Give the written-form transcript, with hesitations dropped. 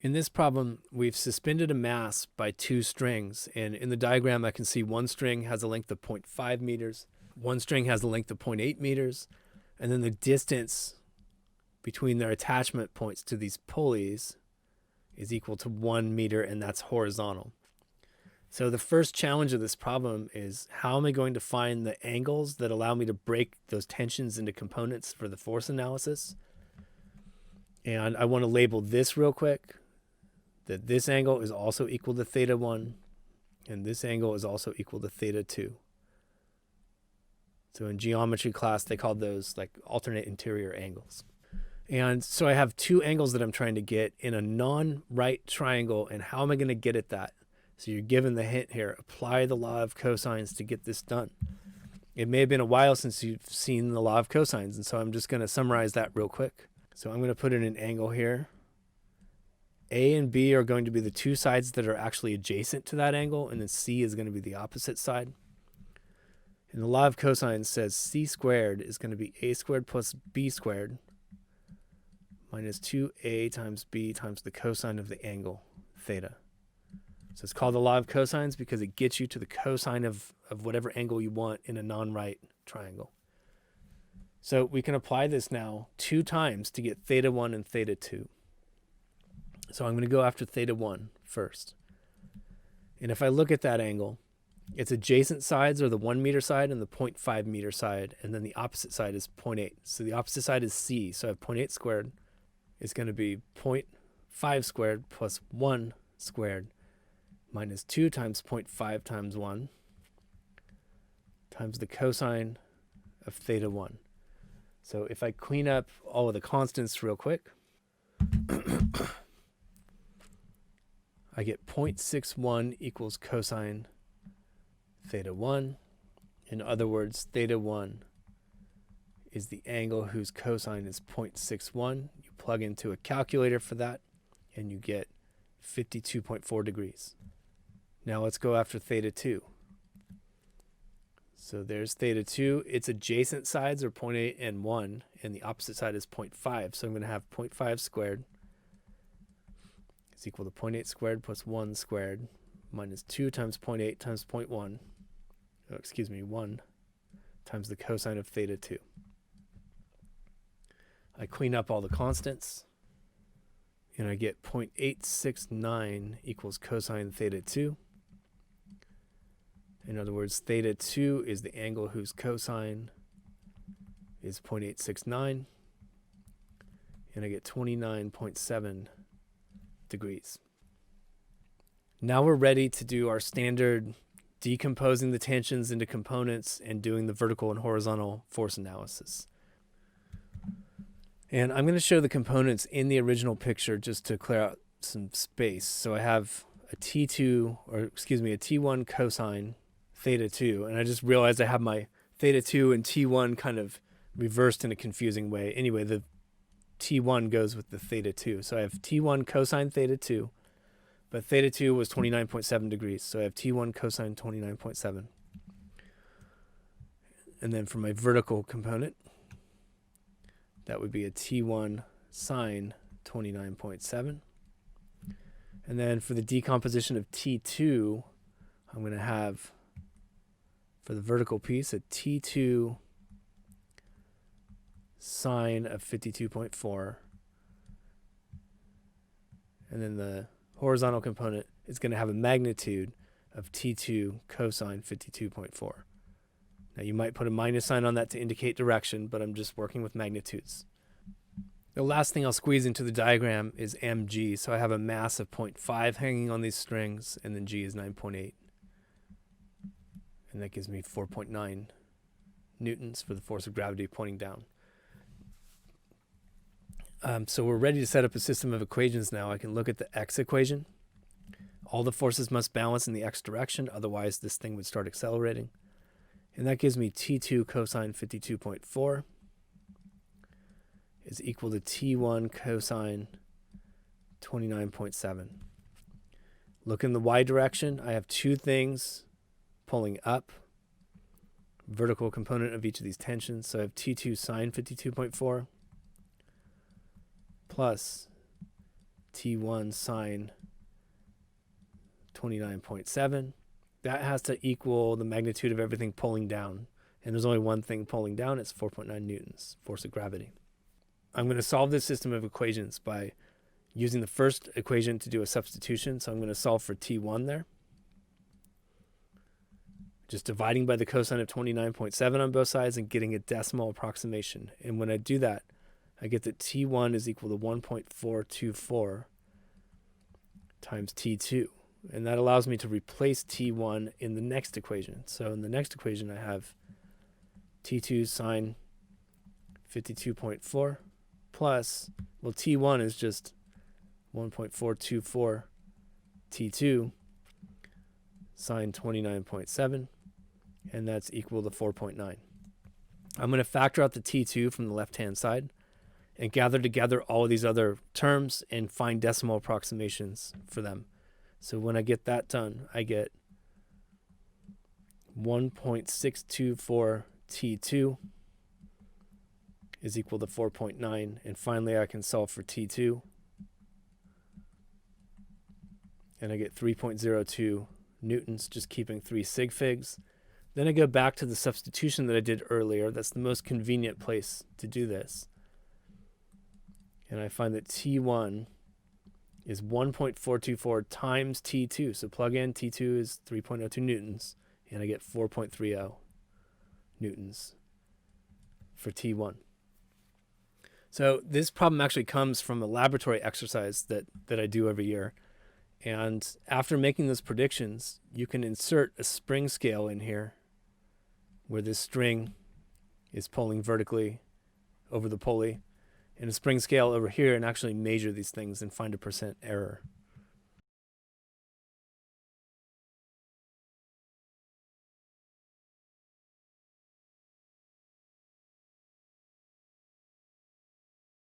In this problem, we've suspended a mass by two strings, and in the diagram I can see one string has a length of 0.5 meters, one string has a length of 0.8 meters, and then the distance between their attachment points to these pulleys is equal to 1 meter, and that's horizontal. So the first challenge of this problem is, how am I going to find the angles that allow me to break those tensions into components for the force analysis? And I want to label this real quick, that this angle is also equal to theta 1, and this angle is also equal to theta 2. So in geometry class, they called those like alternate interior angles. And so I have two angles that I'm trying to get in a non-right triangle, and how am I going to get at that? So you're given the hint here, apply the law of cosines to get this done. It may have been a while since you've seen the law of cosines, and so I'm just going to summarize that real quick. So I'm going to put in an angle here. A and B are going to be the two sides that are actually adjacent to that angle, and then C is going to be the opposite side. And the law of cosines says C squared is going to be A squared plus B squared minus 2A times B times the cosine of the angle, theta. So it's called the law of cosines because it gets you to the cosine of whatever angle you want in a non-right triangle. So we can apply this now 2 times to get theta 1 and theta 2. So I'm going to go after theta 1 first. And if I look at that angle, its adjacent sides are the 1 meter side and the 0.5 meter side, and then the opposite side is 0.8. So the opposite side is C. So I have 0.8 squared is going to be 0.5 squared plus 1 squared minus 2 times 0.5 times 1 times the cosine of theta 1. So if I clean up all of the constants real quick, I get 0.61 equals cosine theta 1. In other words, theta 1 is the angle whose cosine is 0.61. You plug into a calculator for that, and you get 52.4 degrees. Now let's go after theta 2. So there's theta 2. Its adjacent sides are 0.8 and 1, and the opposite side is 0.5. So I'm going to have 0.5 squared is equal to 0.8 squared plus 1 squared minus 2 times 0.8 times 0.1. Oh, excuse me, 1 times the cosine of theta 2. I clean up all the constants, and I get 0.869 equals cosine theta 2. In other words, theta 2 is the angle whose cosine is 0.869, and I get 29.7 degrees. Now we're ready to do our standard decomposing the tensions into components and doing the vertical and horizontal force analysis. And I'm going to show the components in the original picture just to clear out some space. So I have a T1 cosine theta 2, and I just realized I have my theta 2 and T1 kind of reversed in a confusing way. Anyway, the T1 goes with the theta 2. So I have T1 cosine theta 2, but theta 2 was 29.7 degrees. So I have T1 cosine 29.7. And then for my vertical component, that would be a T1 sine 29.7. And then for the decomposition of T2, I'm going to have, for the vertical piece, a T2 sine of 52.4. And then the horizontal component is going to have a magnitude of T2 cosine 52.4. Now you might put a minus sign on that to indicate direction, but I'm just working with magnitudes. The last thing I'll squeeze into the diagram is mg. So I have a mass of 0.5 hanging on these strings, and then g is 9.8. And that gives me 4.9 newtons for the force of gravity pointing down. So we're ready to set up a system of equations now. I can look at the x equation. All the forces must balance in the x direction, otherwise this thing would start accelerating. And that gives me T2 cosine 52.4 is equal to T1 cosine 29.7. Look in the y direction. I have two things pulling up, vertical component of each of these tensions. So I have T2 sine 52.4 plus T1 sine 29.7. That has to equal the magnitude of everything pulling down. And there's only one thing pulling down. It's 4.9 newtons, force of gravity. I'm going to solve this system of equations by using the first equation to do a substitution. So I'm going to solve for T1 there. Just dividing by the cosine of 29.7 on both sides and getting a decimal approximation. And when I do that, I get that T1 is equal to 1.424 times T2. And that allows me to replace T1 in the next equation. So in the next equation, I have T2 sine 52.4 plus, well, T1 is just 1.424 T2 sine 29.7, and that's equal to 4.9. I'm going to factor out the T2 from the left-hand side and gather together all of these other terms and find decimal approximations for them. So when I get that done, I get 1.624 T2 is equal to 4.9. And finally, I can solve for T2. And I get 3.02 newtons, just keeping 3 sig figs. Then I go back to the substitution that I did earlier. That's the most convenient place to do this. And I find that T1 is 1.424 times T2. So plug in, T2 is 3.02 newtons, and I get 4.30 newtons for T1. So this problem actually comes from a laboratory exercise that I do every year. And after making those predictions, you can insert a spring scale in here where this string is pulling vertically over the pulley, and a spring scale over here, and actually measure these things and find a % error.